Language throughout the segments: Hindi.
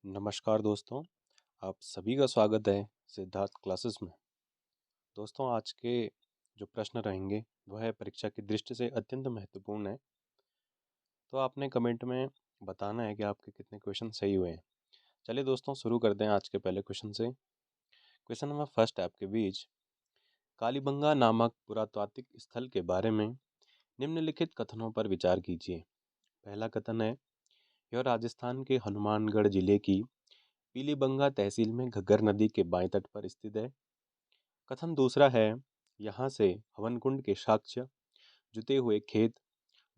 नमस्कार दोस्तों, आप सभी का स्वागत है सिद्धार्थ क्लासेस में। दोस्तों, आज के जो प्रश्न रहेंगे वह है परीक्षा की दृष्टि से अत्यंत महत्वपूर्ण है। तो आपने कमेंट में बताना है कि आपके कितने क्वेश्चन सही हुए हैं। चलिए दोस्तों, शुरू करते हैं आज के पहले क्वेश्चन से। क्वेश्चन नंबर फर्स्ट है आपके बीच। कालीबंगा नामक पुरातात्विक स्थल के बारे में निम्नलिखित कथनों पर विचार कीजिए। पहला कथन है, यह राजस्थान के हनुमानगढ़ जिले की पीलीबंगा तहसील में घग्गर नदी के बाएं तट पर स्थित है। कथन दूसरा है, यहाँ से हवन कुंड के साक्ष्य, जुते हुए खेत,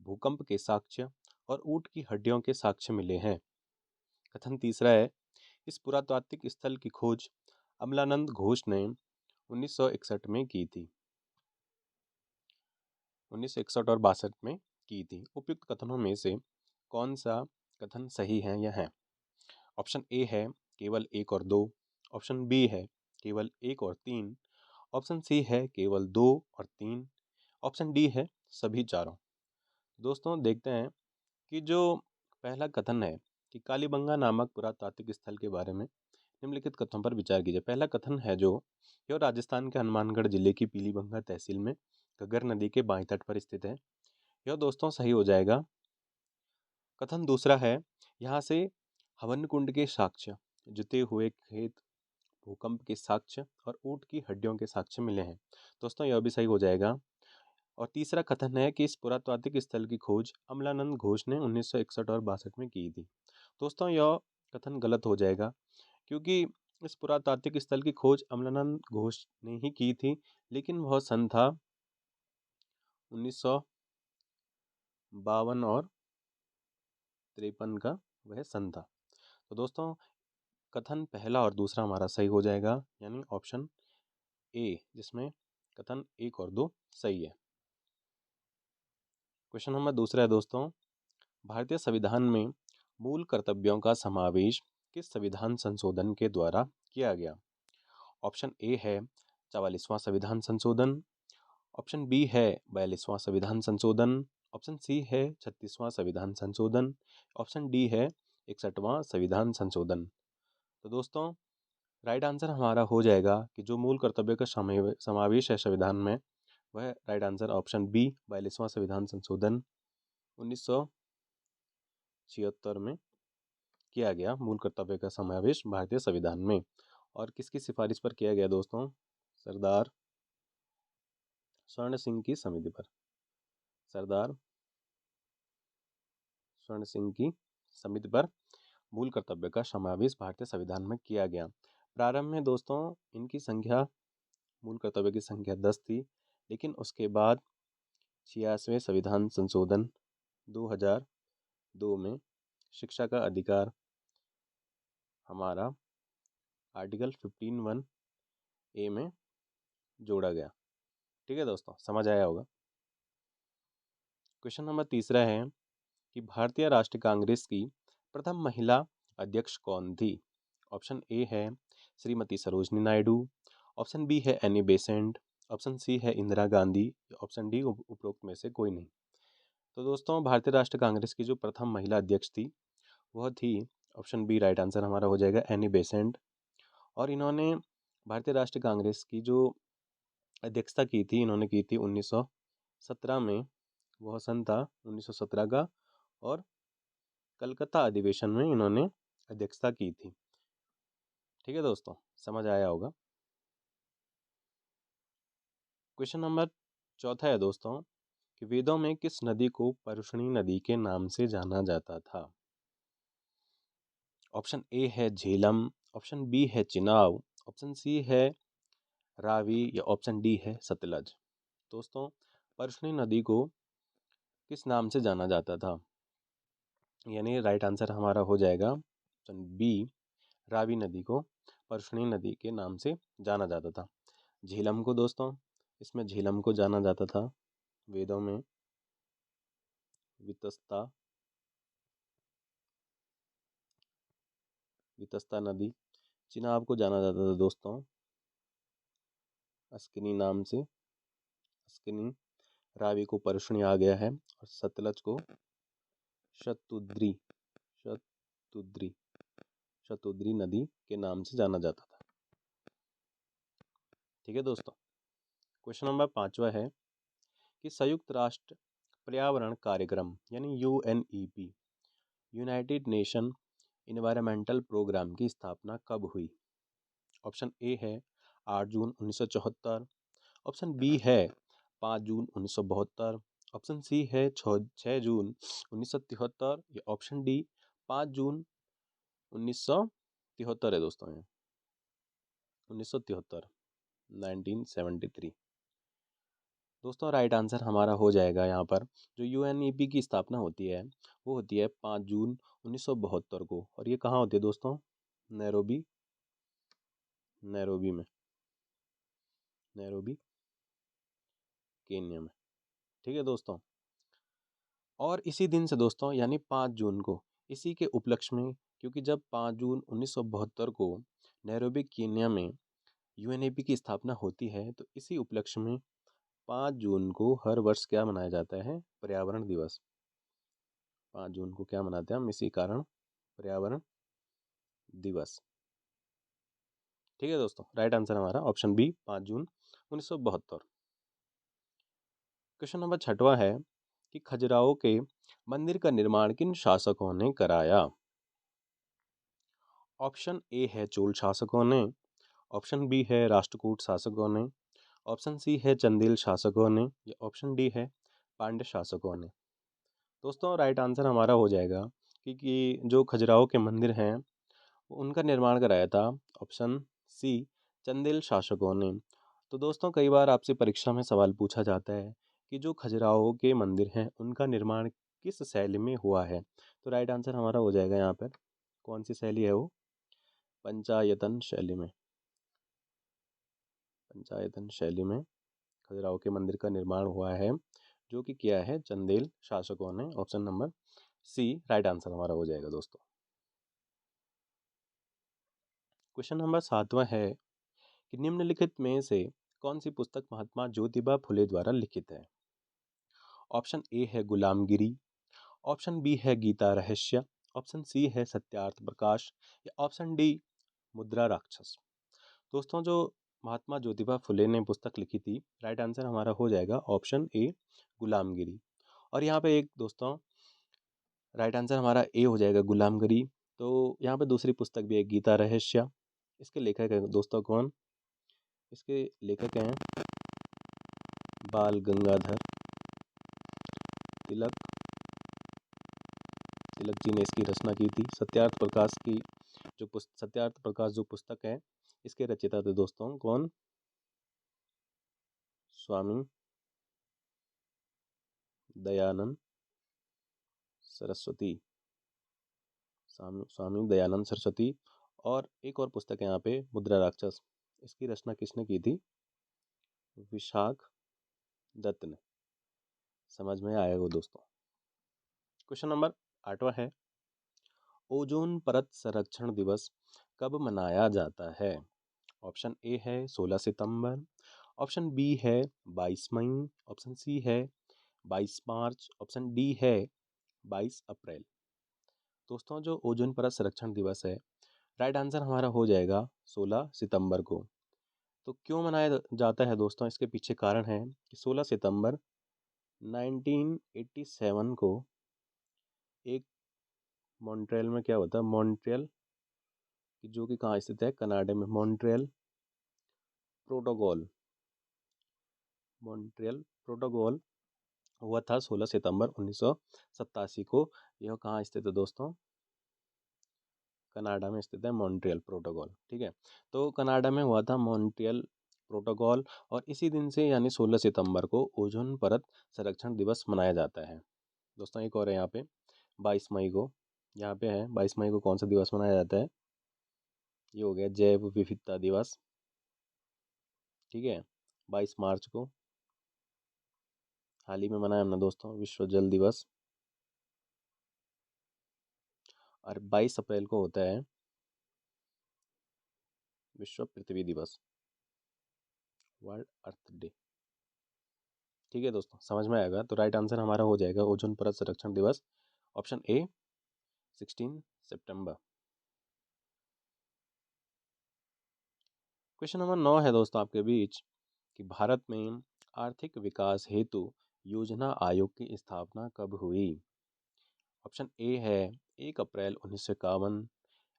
भूकंप के साक्ष्य और ऊंट की हड्डियों के साक्ष्य मिले हैं। कथन तीसरा है, इस पुरातात्विक स्थल की खोज अमलानंद घोष ने 1961 में की थी। 1961 और 62 में की थी। उपयुक्त कथनों में से कौन सा कथन सही है या है? ऑप्शन ए है केवल एक और दो, ऑप्शन बी है केवल एक और तीन, ऑप्शन सी है केवल दो और तीन, ऑप्शन डी है सभी चारों। दोस्तों, देखते हैं कि जो पहला कथन है कि कालीबंगा नामक पुरातात्विक स्थल के बारे में निम्नलिखित कथनों पर विचार कीजिए। पहला कथन है जो यह राजस्थान के हनुमानगढ़ जिले की पीलीबंगा तहसील में घग्गर नदी के बाएं तट पर स्थित है। यह दोस्तों सही हो जाएगा। कथन दूसरा है, यहाँ से हवन कुंड के साक्ष्य, जुते हुए खेत, भूकंप के साक्ष्य और ऊंट की हड्डियों के साक्ष्य मिले हैं। दोस्तों, यह भी सही हो जाएगा। और तीसरा कथन है कि इस पुरातात्विक स्थल की खोज अमलानंद घोष ने 1961 और 62 में की थी। दोस्तों, यह कथन गलत हो जाएगा, क्योंकि इस पुरातात्विक स्थल की खोज अमलानंद घोष ने ही की थी, लेकिन वह सन था 1952 और 53 का वह सन था। तो दोस्तों, कथन पहला और दूसरा हमारा सही हो जाएगा, यानी ऑप्शन ए, जिसमें कथन एक और दो सही है। क्वेश्चन नंबर दूसरा है दोस्तों, भारतीय संविधान में मूल कर्तव्यों का समावेश किस संविधान संशोधन के द्वारा किया गया? ऑप्शन ए है 44वां संविधान संशोधन, ऑप्शन बी है 42वां संविधान संशोधन, ऑप्शन सी है 36वां संविधान संशोधन, ऑप्शन डी है 61वां संविधान संशोधन। तो दोस्तों, राइट आंसर हमारा हो जाएगा कि जो मूल कर्तव्य का समावेश है संविधान में, वह राइट आंसर ऑप्शन बी 42वां संविधान संशोधन 1976 में किया गया। मूल कर्तव्य का समावेश भारतीय संविधान में। और किसकी सिफारिश पर किया गया दोस्तों? सरदार स्वर्ण सिंह की समिति पर। सरदार स्वर्ण सिंह की समिति पर मूल कर्तव्य का समावेश भारतीय संविधान में किया गया। प्रारंभ में दोस्तों इनकी संख्या, मूल कर्तव्य की संख्या 10 थी, लेकिन उसके बाद 86वें संविधान संशोधन 2002 में शिक्षा का अधिकार हमारा आर्टिकल 15(1) में जोड़ा गया। ठीक है दोस्तों, समझ आया होगा। क्वेश्चन नंबर तीसरा है कि भारतीय राष्ट्रीय कांग्रेस की प्रथम महिला अध्यक्ष कौन थी? ऑप्शन ए है श्रीमती सरोजनी नायडू, ऑप्शन बी है एनी बेसेंट, ऑप्शन सी है इंदिरा गांधी, ऑप्शन डी उपरोक्त में से कोई नहीं। तो दोस्तों, भारतीय राष्ट्रीय कांग्रेस की जो प्रथम महिला अध्यक्ष थी वह थी, ऑप्शन बी राइट आंसर हमारा हो जाएगा, एनी बेसेंट। और इन्होंने भारतीय राष्ट्रीय कांग्रेस की जो अध्यक्षता की थी, इन्होंने की थी 1917 में। वह सन था 1917 का। और कलकत्ता अधिवेशन में इन्होंने अध्यक्षता की थी। ठीक है दोस्तों, समझ आया होगा। क्वेश्चन नंबर चौथा है दोस्तों कि वेदों में किस नदी को परुष्णी नदी के नाम से जाना जाता था? ऑप्शन ए है झेलम, ऑप्शन बी है चिनाब, ऑप्शन सी है रावी या ऑप्शन डी है सतलज। दोस्तों, परुष्णी नदी को किस नाम से जाना जाता था? यानी राइट आंसर हमारा हो जाएगा ऑप्शन बी, रावी नदी को परुष्णी नदी के नाम से जाना जाता था। झेलम को दोस्तों, इसमें झेलम को जाना जाता था वेदों में वितस्ता वितस्ता नदी। चिनाब को जाना जाता था दोस्तों अस्किनी नाम से, अस्किनी। रावी को परुष्णी आ गया है, और सतलज को शतुद्री, शतुद्री शतुद्री नदी के नाम से जाना जाता था। ठीक है दोस्तों। क्वेश्चन नंबर 5वां है कि संयुक्त राष्ट्र पर्यावरण कार्यक्रम यानी UNEP, united nation environmental programme की स्थापना कब हुई? ऑप्शन ए है 8 जून 1974, ऑप्शन बी है 5 जून 1972, ऑप्शन सी है 6 जून 1973 या ऑप्शन डी 5 जून 1973 है दोस्तों। ये 1973, 1973 दोस्तों राइट आंसर हमारा हो जाएगा यहाँ पर। जो यूएनईपी की स्थापना होती है वो होती है 5 जून 1972 को, और ये कहाँ होती है दोस्तों? नैरोबी, नैरोबी में, नैरोबी केन्या में। ठीक है दोस्तों। और इसी दिन से दोस्तों यानी 5 जून को, इसी के उपलक्ष्य में, क्योंकि जब 5 जून 1972 को नैरोबी केन्या में यूएनईपी की स्थापना होती है, तो इसी उपलक्ष्य में 5 जून को हर वर्ष क्या मनाया जाता है? पर्यावरण दिवस। 5 जून को क्या मनाते हैं हम? इसी कारण पर्यावरण दिवस। ठीक है दोस्तों, राइट आंसर हमारा ऑप्शन बी 5 जून 1972। क्वेश्चन नंबर 6वां है कि खजुराहो के मंदिर का निर्माण किन शासकों ने कराया? ऑप्शन ए है चोल शासकों ने, ऑप्शन बी है राष्ट्रकूट शासकों ने, ऑप्शन सी है चंदेल शासकों ने या ऑप्शन डी है पांड्य शासकों ने। दोस्तों राइट आंसर हमारा हो जाएगा कि जो खजुराहो के मंदिर हैं उनका निर्माण कराया था ऑप्शन सी चंदेल शासकों ने। तो दोस्तों कई बार आपसे परीक्षा में सवाल पूछा जाता है कि जो खजुराहो के मंदिर हैं उनका निर्माण किस शैली में हुआ है? तो राइट आंसर हमारा हो जाएगा यहाँ पर, कौन सी शैली है वो? पंचायतन शैली में। पंचायतन शैली में खजुराहो के मंदिर का निर्माण हुआ है, जो कि किया है चंदेल शासकों ने। Option number C right answer हमारा हो जाएगा दोस्तों। क्वेश्चन नंबर 7वां है कि निम्नलिखित में से कौन सी पुस्तक महात्मा ज्योतिबा फुले द्वारा लिखित है? ऑप्शन ए है गुलामगिरी, ऑप्शन बी है गीता रहस्य, ऑप्शन सी है सत्यार्थ प्रकाश या ऑप्शन डी मुद्रा राक्षस। दोस्तों जो महात्मा ज्योतिबा फुले ने पुस्तक लिखी थी, राइट आंसर हमारा हो जाएगा ऑप्शन ए गुलामगिरी। और यहाँ पे एक दोस्तों राइट आंसर हमारा ए हो जाएगा गुलामगिरी। तो यहाँ पे दूसरी पुस्तक भी है गीता रहस्य। इसके लेखक हैं दोस्तों कौन? इसके लेखक हैं बाल गंगाधर तिलक। तिलक जी ने इसकी रचना की थी। सत्यार्थ प्रकाश की सत्यार्थ प्रकाश जो पुस्तक है, इसके रचयिता थे दोस्तों कौन? स्वामी दयानंद सरस्वती। स्वामी दयानंद सरस्वती। और एक और पुस्तक है यहाँ पे मुद्रा राक्षस, इसकी रचना किसने की थी? विशाख दत्त ने। समझ में आएगा दोस्तों। क्वेश्चन नंबर 8वां है ओजोन परत संरक्षण दिवस कब मनाया जाता है? ऑप्शन ए है 16 सितंबर, ऑप्शन बी है 22 मई, ऑप्शन सी है 22 मार्च, ऑप्शन डी है 22 अप्रैल। दोस्तों जो ओजोन परत संरक्षण दिवस है, राइट आंसर हमारा हो जाएगा 16 सितंबर को। तो क्यों मनाया जाता है दोस्तों? इसके पीछे कारण है कि 16 सितंबर 1987 को एक मॉन्ट्रियल में क्या होता है, मॉन्ट्रियल जो कि कहाँ स्थित है? कनाडा में। मॉन्ट्रियल प्रोटोकॉल, मॉन्ट्रियल प्रोटोकॉल हुआ था 16 सितंबर 1987 को। यह कहाँ स्थित है दोस्तों? कनाडा में स्थित है मॉन्ट्रियल प्रोटोकॉल। ठीक है, तो कनाडा में हुआ था मॉन्ट्रियल प्रोटोकॉल, और इसी दिन से यानी 16 सितंबर को ओजोन परत संरक्षण दिवस मनाया जाता है। दोस्तों एक और है यहाँ पे 22 मई को, यहाँ पे है 22 मई को कौन सा दिवस मनाया जाता है? ये हो गया जैव विविधता दिवस। ठीक है, 22 मार्च को हाल ही में मनाया हमने दोस्तों विश्व जल दिवस। और 22 अप्रैल को होता है विश्व पृथ्वी दिवस, वर्ल्ड अर्थ डे। ठीक है दोस्तों, समझ में आएगा। तो राइट आंसर हमारा हो जाएगा ओजोन परत संरक्षण दिवस, option A 16 September. Question number 9 है दोस्तों आपके बीच कि भारत में आर्थिक विकास हेतु योजना आयोग की स्थापना कब हुई। ऑप्शन ए है 1 अप्रैल 1951,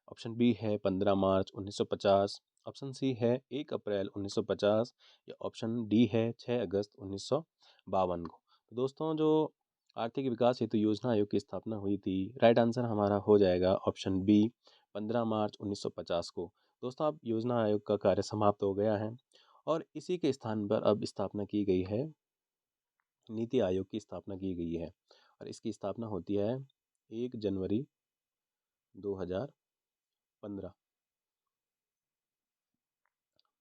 ऑप्शन बी है 15 मार्च 1950, ऑप्शन सी है 1 अप्रैल 1950 या ऑप्शन डी है 6 अगस्त 1952 को। तो दोस्तों जो आर्थिक विकास हेतु योजना आयोग की स्थापना हुई थी, राइट आंसर हमारा हो जाएगा ऑप्शन बी 15 मार्च 1950 को। दोस्तों अब योजना आयोग का कार्य समाप्त हो गया है और इसी के स्थान पर अब स्थापना की गई है, नीति आयोग की स्थापना की गई है और इसकी स्थापना होती है 1 जनवरी 2015।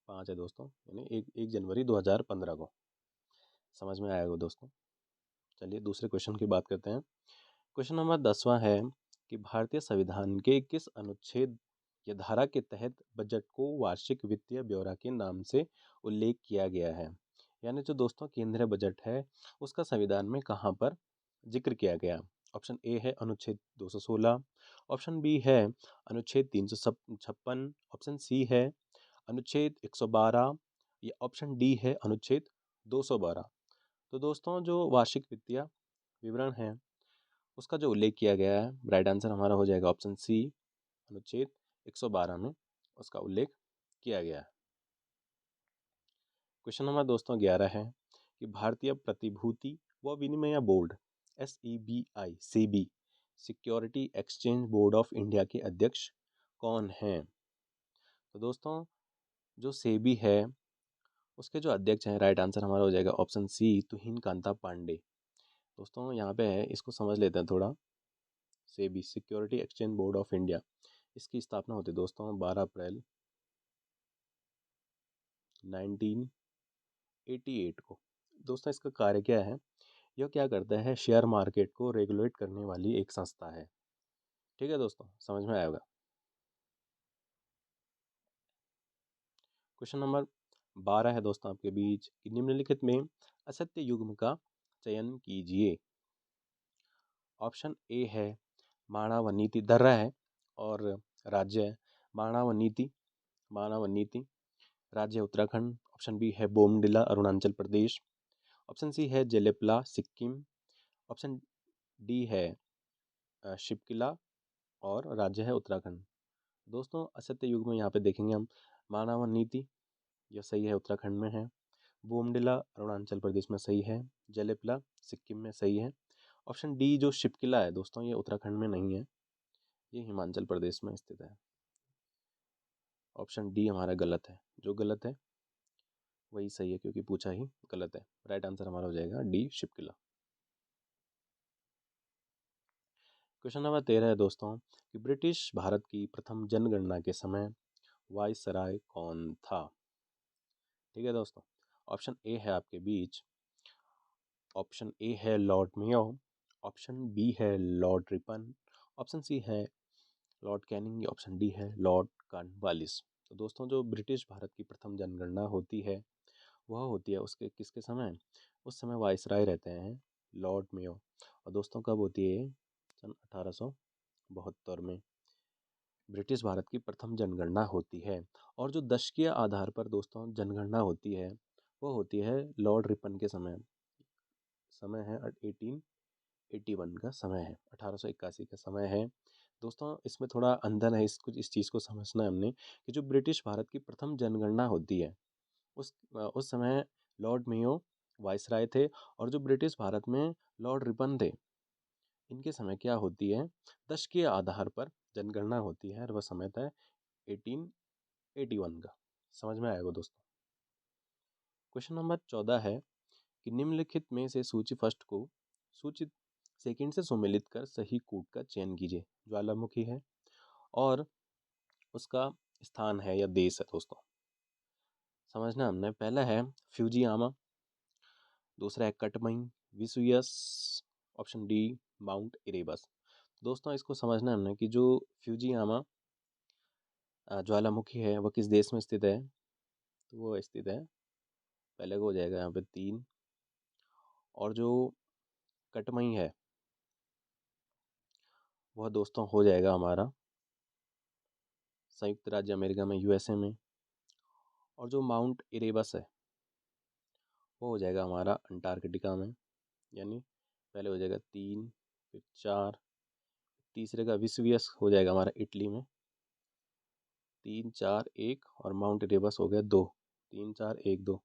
5 है दोस्तों, यानी 1 जनवरी 2015 को। समझ में आएगा दोस्तों। चलिए दूसरे क्वेश्चन की बात करते हैं। क्वेश्चन नंबर 10वां है कि भारतीय संविधान के किस अनुच्छेद या धारा के तहत बजट को वार्षिक वित्तीय ब्यौरा के नाम से उल्लेख किया गया है। यानी जो दोस्तों केंद्रीय बजट है उसका संविधान में कहाँ पर जिक्र किया गया। ऑप्शन ए है अनुच्छेद 216, ऑप्शन बी है अनुच्छेद 356, ऑप्शन सी है अनुच्छेद 112 या ऑप्शन डी है अनुच्छेद 212। तो दोस्तों जो वार्षिक वित्तीय विवरण है उसका जो उल्लेख किया गया है, राइट आंसर हमारा हो जाएगा ऑप्शन सी, अनुच्छेद 112 में उसका उल्लेख किया गया है। क्वेश्चन नंबर दोस्तों 11 है कि भारतीय प्रतिभूति व विनिमय board SEBI security exchange board of India के अध्यक्ष कौन हैं। तो दोस्तों जो सेबी है उसके जो अध्यक्ष हैं, राइट आंसर हमारा हो जाएगा ऑप्शन सी, तुहिन कांता पांडे। दोस्तों यहाँ पे है, इसको समझ लेते हैं थोड़ा। SEBI security exchange board of India, इसकी स्थापना होती है दोस्तों 12 अप्रैल 1988 को। दोस्तों इसका कार्य क्या है, यह क्या करता है, शेयर मार्केट को रेगुलेट करने वाली एक संस्था है। ठीक है दोस्तों, समझ में आएगा। क्वेश्चन नंबर 12 है दोस्तों आपके बीच कि निम्नलिखित में असत्य युग्म का चयन कीजिए। ऑप्शन ए है माणावनीति दर्रा है और राज्य है माणावनीति, माणावनीति राज्य उत्तराखंड। ऑप्शन बी है बोमडिला अरुणाचल प्रदेश, ऑप्शन सी है जेलेपला सिक्किम, ऑप्शन डी है शिपकिला और राज्य है उत्तराखंड। दोस्तों असत्य युग में यहाँ पे देखेंगे हम, मानव यह सही है, उत्तराखंड में है। बोमडिला अरुणाचल प्रदेश में सही है। जलेपला सिक्किम में सही है। ऑप्शन डी जो शिपकिला है दोस्तों, ये उत्तराखंड में नहीं है, ये हिमाचल प्रदेश में स्थित है। ऑप्शन डी हमारा गलत है, जो गलत है वही सही है क्योंकि पूछा ही गलत है। राइट आंसर हमारा हो जाएगा डी शिपकिला। क्वेश्चन नंबर 13 है दोस्तों कि ब्रिटिश भारत की प्रथम जनगणना के समय वायसराय कौन था। ठीक है दोस्तों, ऑप्शन ए है आपके बीच, ऑप्शन ए है लॉर्ड मेयो, ऑप्शन बी है लॉर्ड रिपन, ऑप्शन सी है लॉर्ड कैनिंग, ऑप्शन डी है लॉर्ड कॉर्नवालिस। तो दोस्तों जो ब्रिटिश भारत की प्रथम जनगणना होती है वह होती है उसके किसके समय, उस समय वायसराय रहते हैं लॉर्ड मेयो। और दोस्तों कब होती है, सन 1872 में ब्रिटिश भारत की प्रथम जनगणना होती है। और जो दशकीय आधार पर दोस्तों जनगणना होती है वो होती है लॉर्ड रिपन के समय, समय है 1881 का समय है, 1881 का समय है। दोस्तों इसमें थोड़ा अंदर है, इस चीज़ को समझना है हमने कि जो ब्रिटिश भारत की प्रथम जनगणना होती है उस समय लॉर्ड मेयो वायसराय थे और जो ब्रिटिश भारत में लॉर्ड रिपन थे, इनके समय क्या होती है, दशकीय आधार पर जनगणना होती है और वह समय था 1881 का। समझ में आएगा दोस्तों। क्वेश्चन नंबर 14 है कि निम्नलिखित में से सूची फर्स्ट को सूचित सेकंड से सुमेलित कर सही कूट का चयन कीजिए। ज्वालामुखी है और उसका स्थान है या देश है दोस्तों, समझना हमने। पहला है फ्यूजियामा, दूसरा है Katmai Vesuvius, option D mount Erebus. दोस्तों इसको समझना हमने कि जो फ्यूजियामा ज्वालामुखी है वह किस देश में स्थित है, तो वो स्थित है, पहले को हो जाएगा यहाँ पे 3। और जो कटमई है वह दोस्तों हो जाएगा हमारा संयुक्त राज्य अमेरिका में, USA में। और जो माउंट इरेबस है वो हो जाएगा हमारा अंटार्कटिका में, यानी पहले हो जाएगा 3, फिर 4, तीसरे का विसुवियस हो जाएगा हमारा इटली में, 3, 4, 1 और माउंट इरेबस हो गया 2, 3, 4, 1, 2।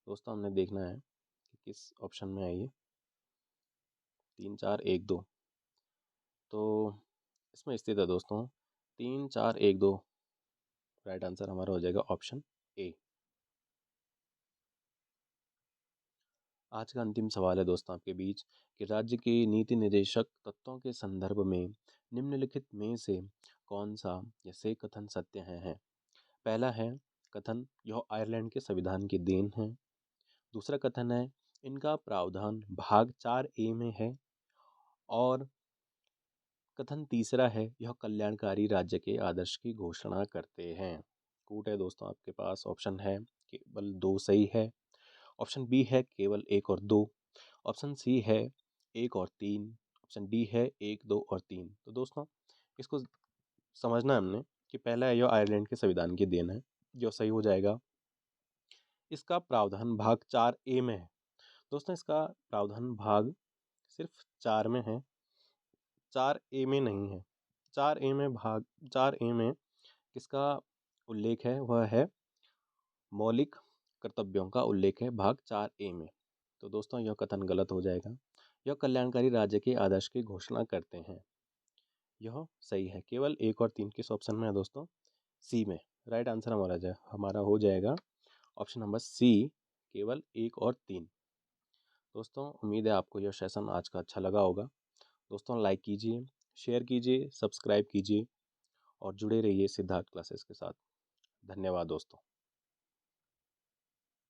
दोस्तों हमने देखना है कि किस ऑप्शन में है ये, 3, 4, 1, 2। तो इसमें स्थित है दोस्तों 3, 4, 1, 2। राइट आंसर हमारा हो जाएगा ऑप्शन ए। आज का अंतिम सवाल है दोस्तों आपके बीच कि राज्य के नीति निर्देशक तत्वों के संदर्भ में निम्नलिखित में से कौन सा या से कथन सत्य है। पहला है कथन यह आयरलैंड के संविधान की देन है। दूसरा कथन है इनका प्रावधान भाग 4A में है। और कथन तीसरा है यह कल्याणकारी राज्य के आदर्श की घोषणा करते हैं। कूट है दोस्तों आपके पास, ऑप्शन है केवल 2 सही है, ऑप्शन बी है केवल 1 और 2, ऑप्शन सी है 1 और 3, ऑप्शन डी है 1, 2 और 3। तो दोस्तों इसको समझना है हमने कि पहला है यह आयरलैंड के संविधान की देन है, जो सही हो जाएगा। इसका प्रावधान भाग 4A में है। दोस्तों इसका प्रावधान भाग सिर्फ 4 में है, 4A में नहीं है। 4A में किसका उल्लेख है, वह है मौलिक कर्तव्यों का उल्लेख है भाग 4A में। तो दोस्तों यह कथन गलत हो जाएगा। यह कल्याणकारी राज्य के आदर्श की घोषणा करते हैं, यह सही है। केवल 1 और 3 किस ऑप्शन में है दोस्तों, सी में। राइट आंसर हमारा हो जाएगा ऑप्शन नंबर सी, केवल 1 और 3। दोस्तों उम्मीद है आपको यह सेशन आज का अच्छा लगा होगा। दोस्तों लाइक कीजिए, शेयर कीजिए, सब्सक्राइब कीजिए और जुड़े रहिए सिद्धार्थ क्लासेस के साथ। धन्यवाद दोस्तों।